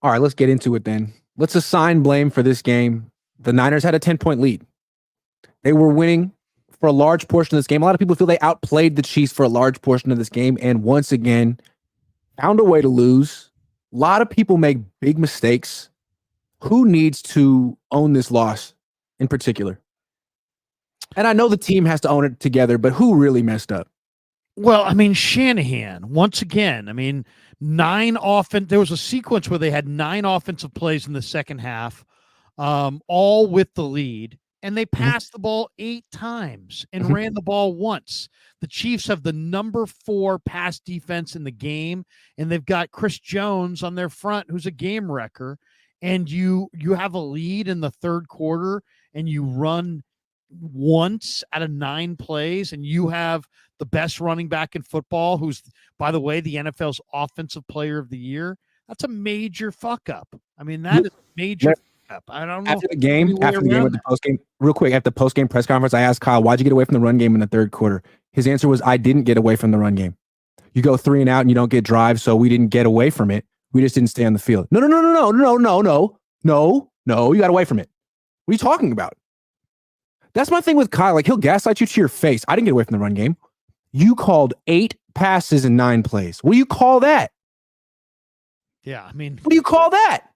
All right, let's get into it then. Let's assign blame for this game. The Niners had a 10-point lead. They were winning for a large portion of this game. A lot of people feel they outplayed the Chiefs for a large portion of this game, and once again, found a way to lose. A lot of people make big mistakes. Who needs to own this loss in particular? And I know the team has to own it together, but who really messed up? Well, I mean, Shanahan, once again, I mean, there was a sequence where they had 9 offensive plays in the second half, all with the lead, and they passed the ball 8 times and ran the ball once. The Chiefs have the number 4 pass defense in the game, and they've got Chris Jones on their front, who's a game wrecker, and you have a lead in the third quarter, and you run once out of 9 plays, and you have the best running back in football, who's, by the way, the NFL's offensive player of the year. That's a major fuck up. I mean, that is a major fuck up. I don't know. After the game with the post game, real quick, at the post game press conference, I asked Kyle, why'd you get away from the run game in the third quarter? His answer was, I didn't get away from the run game. You go 3 and out and you don't get drives, so we didn't get away from it. We just didn't stay on the field. No. You got away from it. What are you talking about? That's my thing with Kyle. Like, he'll gaslight you to your face. I didn't get away from the run game. You called 8 passes in 9 plays. What do you call that? Yeah, I mean, what do you call that?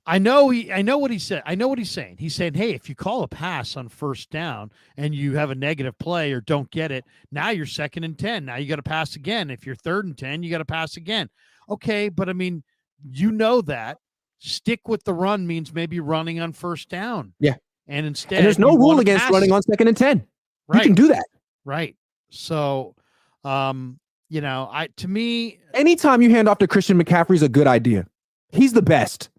I know what he said. I know what he's saying. He's saying, hey, if you call a pass on first down and you have a negative play or don't get it, now you're 2nd and 10. Now you got to pass again. If you're 3rd and 10, you got to pass again. Okay, but I mean, you know that. Stick with the run means maybe running on first down. Yeah. And instead, there's no rule against running on 2nd and 10. Right. You can do that. Right. So, to me, anytime you hand off to Christian McCaffrey is a good idea. He's the best.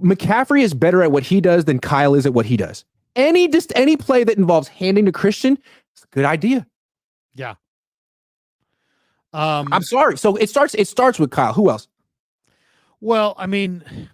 McCaffrey is better at what he does than Kyle is at what he does. Any play that involves handing to Christian, it's a good idea. Yeah. I'm sorry. So it starts with Kyle. Who else? Well, I mean,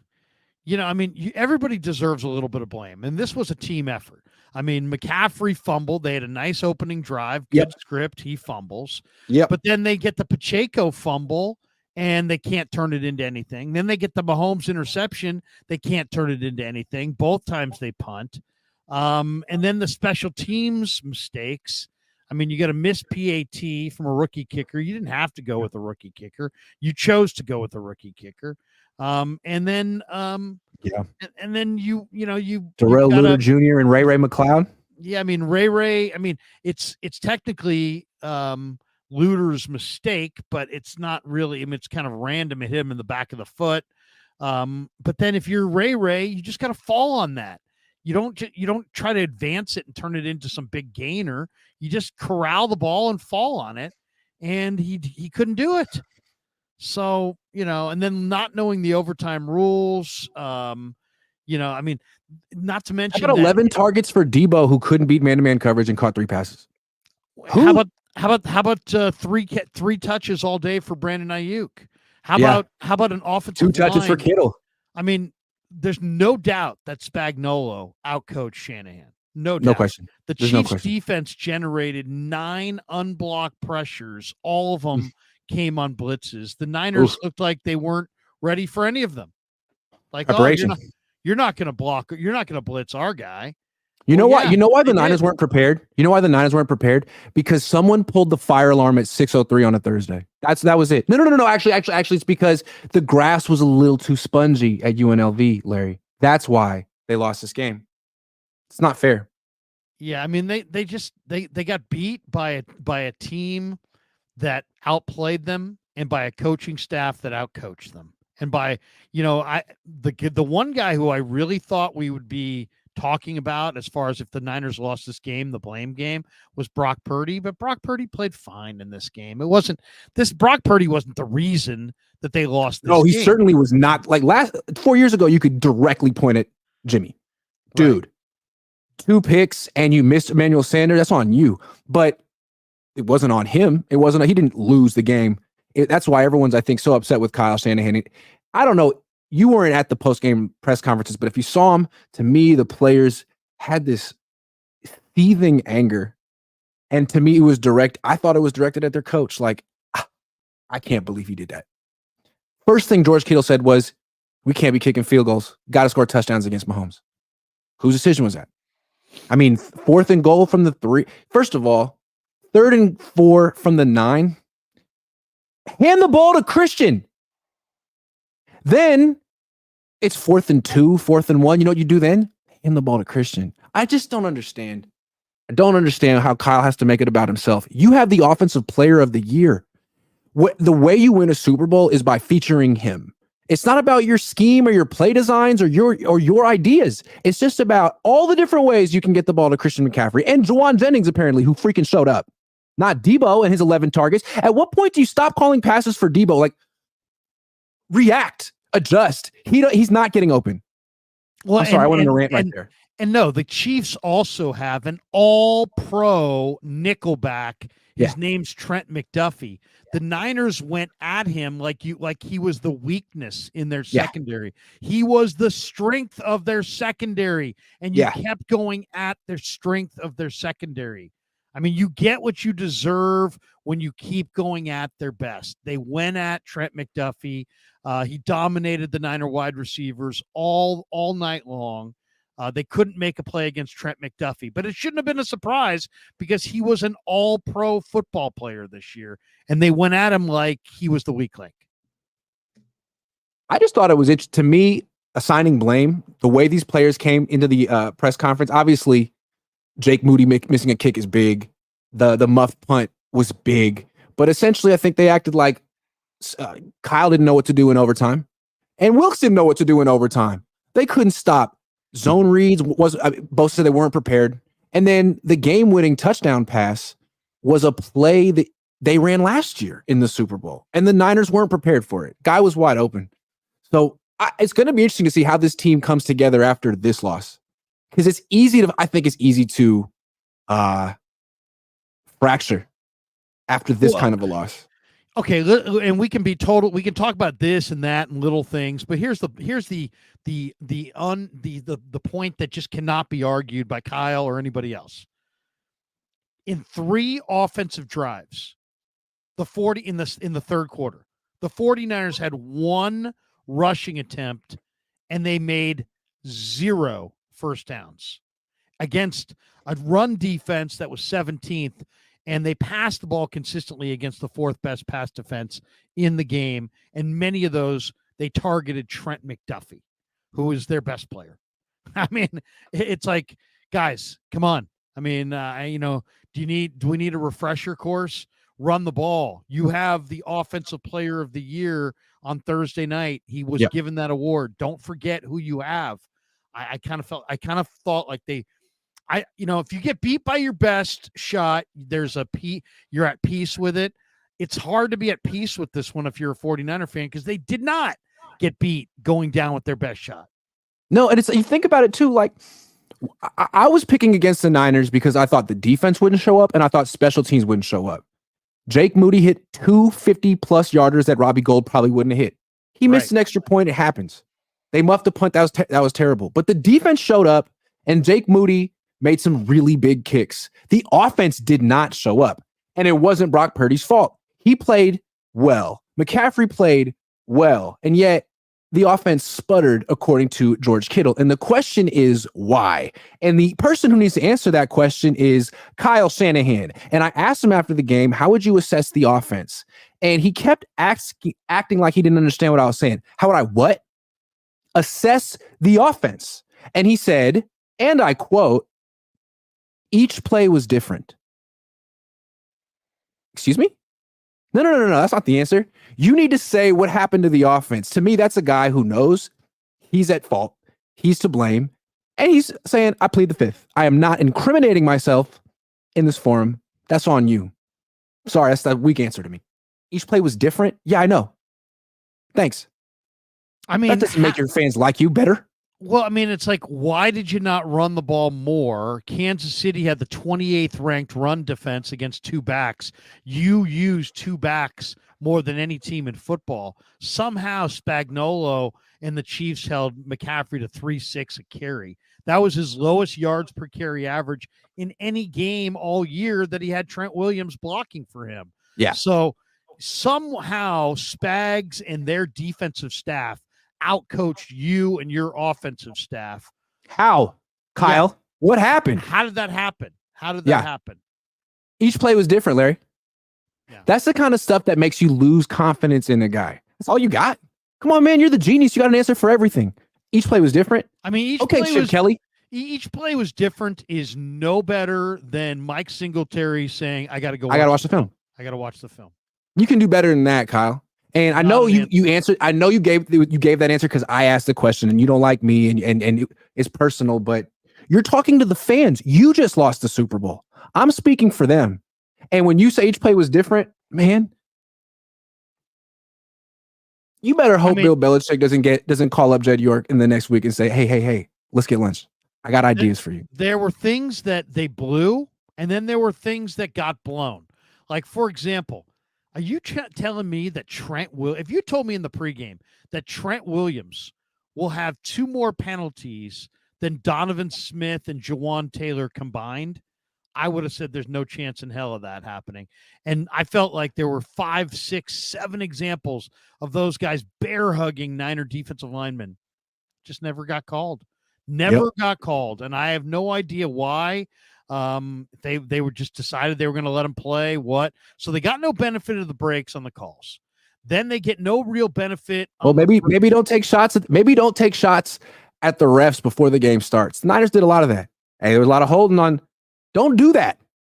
everybody deserves a little bit of blame, and this was a team effort. I mean, McCaffrey fumbled. They had a nice opening drive, good script. He fumbles. Yep. But then they get the Pacheco fumble, and they can't turn it into anything. Then they get the Mahomes interception. They can't turn it into anything. Both times they punt. And then the special teams mistakes. I mean, you got a missed PAT from a rookie kicker. You didn't have to go with a rookie kicker. You chose to go with a rookie kicker. And then you Darrell Luter Jr. and Ray McLeod. Yeah, I mean Ray. I mean, it's technically Luter's mistake, but it's not really. I mean, it's kind of random. It hit him in the back of the foot. But then if you're Ray, you just got to fall on that. You don't try to advance it and turn it into some big gainer. You just corral the ball and fall on it, and he couldn't do it. So, and then not knowing the overtime rules, I mean, not to mention about 11 targets for Debo, who couldn't beat man-to-man coverage and caught 3 passes. How about 3 touches all day for Brandon Ayuk? How about an offensive 2 touches line? for Kittle? I mean, there's no doubt that Spagnuolo outcoached Shanahan. No doubt. No question. The Chiefs defense generated 9 unblocked pressures. All of them came on blitzes. The Niners looked like they weren't ready for any of them. Like, you're not going to block. You're not going to blitz our guy. You know why the Niners weren't prepared? You know why the Niners weren't prepared? Because someone pulled the fire alarm at 6:03 on a Thursday. That was it. No. Actually, it's because the grass was a little too spongy at UNLV, Larry. That's why they lost this game. It's not fair. Yeah, I mean they got beat by a team that outplayed them and by a coaching staff that outcoached them. And by, the one guy who I really thought we would be talking about as far as if the Niners lost this game, the blame game, was Brock Purdy. But Brock Purdy played fine in this game. Brock Purdy wasn't the reason that they lost this game. No, he certainly was not. Like 4 years ago, you could directly point at Jimmy. Dude, right. 2 picks and you missed Emmanuel Sanders. That's on you. But it wasn't on him. He didn't lose the game. That's why everyone's, I think, so upset with Kyle Shanahan. I don't know. You weren't at the post-game press conferences, but if you saw him, to me, the players had this seething anger. And to me, it was direct. I thought it was directed at their coach. Like, I can't believe he did that. First thing George Kittle said was, we can't be kicking field goals. Got to score touchdowns against Mahomes. Whose decision was that? I mean, 4th and goal from the 3. First of all, 3rd and 4 from the 9. Hand the ball to Christian. Then it's 4th and 2, 4th and 1. You know what you do then? Hand the ball to Christian. I just don't understand. I don't understand how Kyle has to make it about himself. You have the offensive player of the year. The way you win a Super Bowl is by featuring him. It's not about your scheme or your play designs or your ideas. It's just about all the different ways you can get the ball to Christian McCaffrey and Juwan Jennings, apparently, who freaking showed up. Not Debo and his 11 targets. At what point do you stop calling passes for Debo? Like, react, adjust. He's not getting open. Well, I'm sorry, I went on a rant right there. And no, the Chiefs also have an all-pro nickelback. His name's Trent McDuffie. The Niners went at him like he was the weakness in their secondary. He was the strength of their secondary, and you kept going at their strength of their secondary. I mean, you get what you deserve when you keep going at their best. They went at Trent McDuffie. He dominated the Niner wide receivers all night long. They couldn't make a play against Trent McDuffie, but it shouldn't have been a surprise because he was an all-pro football player this year, and they went at him like he was the weak link. I just thought it was, to me, assigning blame, the way these players came into the press conference. Obviously, Jake Moody missing a kick is big. The muff punt was big. But essentially, I think they acted like Kyle didn't know what to do in overtime, and Wilkes didn't know what to do in overtime. They couldn't stop zone reads. Both said they weren't prepared. And then the game-winning touchdown pass was a play that they ran last year in the Super Bowl, and the Niners weren't prepared for it. Guy was wide open. So it's going to be interesting to see how this team comes together after this loss, because I think it's easy to fracture after this kind of a loss. Okay, and we can talk about this and that and little things, but here's the point that just cannot be argued by Kyle or anybody else. In 3 offensive drives, in the third quarter, the 49ers had 1 rushing attempt and they made 0 first downs against a run defense that was 17th. And they passed the ball consistently against the 4th best pass defense in the game. And many of those, they targeted Trent McDuffie, who is their best player. I mean, it's like, guys, come on. I mean, do we need a refresher course? Run the ball. You have the offensive player of the year on Thursday night. He was given that award. Don't forget who you have. I kind of thought like if you get beat by your best shot, you're at peace with it. It's hard to be at peace with this one if you're a 49er fan, because they did not get beat going down with their best shot. No, and you think about it too, like I was picking against the Niners because I thought the defense wouldn't show up and I thought special teams wouldn't show up. Jake Moody hit 2 50-plus yarders that Robbie Gould probably wouldn't have hit. He missed an extra point. It happens. They muffed the punt. That was terrible. But the defense showed up, and Jake Moody made some really big kicks. The offense did not show up, and it wasn't Brock Purdy's fault. He played well. McCaffrey played well, and yet the offense sputtered, according to George Kittle. And the question is why? And the person who needs to answer that question is Kyle Shanahan. And I asked him after the game, how would you assess the offense? And he kept acting like he didn't understand what I was saying. How would I what? Assess the offense. And he said, and I quote, each play was different. Excuse me? No. That's not the answer. You need to say what happened to the offense. To me, that's a guy who knows he's at fault. He's to blame. And he's saying, I plead the fifth. I am not incriminating myself in this forum. That's on you. Sorry, that's the weak answer to me. Each play was different. Yeah, I know. Thanks. I mean, that doesn't make your fans like you better. Well, I mean, it's like, why did you not run the ball more? Kansas City had the 28th ranked run defense against 2 backs. You used 2 backs more than any team in football. Somehow Spagnuolo and the Chiefs held McCaffrey to 3.6 a carry. That was his lowest yards per carry average in any game all year that he had Trent Williams blocking for him. Yeah. So somehow Spags and their defensive staff outcoached you and your offensive staff. How, Kyle? Yeah. What happened? How did that happen? How did that happen? Each play was different, Larry. Yeah. That's the kind of stuff that makes you lose confidence in a guy. That's all you got. Come on, man. You're the genius. You got an answer for everything. Each play was different. I mean, each play was different is no better than Mike Singletary saying, I got to watch the film. I got to watch the film. You can do better than that, Kyle. And I know you answered. I know you gave that answer because I asked the question and you don't like me and it's personal, but you're talking to the fans. You just lost the Super Bowl. I'm speaking for them. And when you say each play was different, man, you better hope Bill Belichick doesn't call up Jed York in the next week and say, hey, let's get lunch. I got ideas for you. There were things that they blew, and then there were things that got blown. Like, for example, are you telling me that if you told me in the pregame that Trent Williams will have 2 more penalties than Donovan Smith and Jawan Taylor combined, I would have said there's no chance in hell of that happening. And I felt like there were 5, 6, 7 examples of those guys bear hugging Niner defensive linemen. Just never got called. Got called. And I have no idea why. They were just decided they were going to let him play. What? So they got no benefit of the breaks on the calls. Then they get no real benefit. Well, maybe don't take shots. Maybe don't take shots at the refs before the game starts. The Niners did a lot of that. Hey, there was a lot of holding on. Don't do that.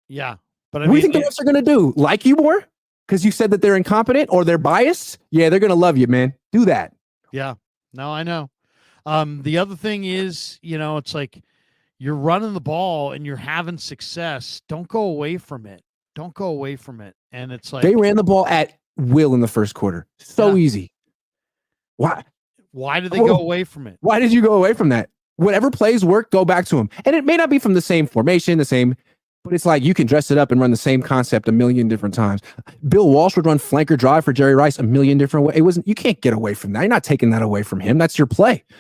Yeah, but what do you think the refs are going to do? Like you more? Because you said that they're incompetent or they're biased? Yeah, they're going to love you, man. Do that. Yeah. No, I know. The other thing is, it's like you're running the ball and you're having success. Don't go away from it. And it's like they ran the ball at will in the first quarter. So easy. Why did they go away from it? Why did you go away from that? Whatever plays work, go back to them. And it may not be from the same formation, but it's like you can dress it up and run the same concept a million different times. Bill Walsh would run flanker drive for Jerry Rice a million different ways. You can't get away from that. You're not taking that away from him. That's your play.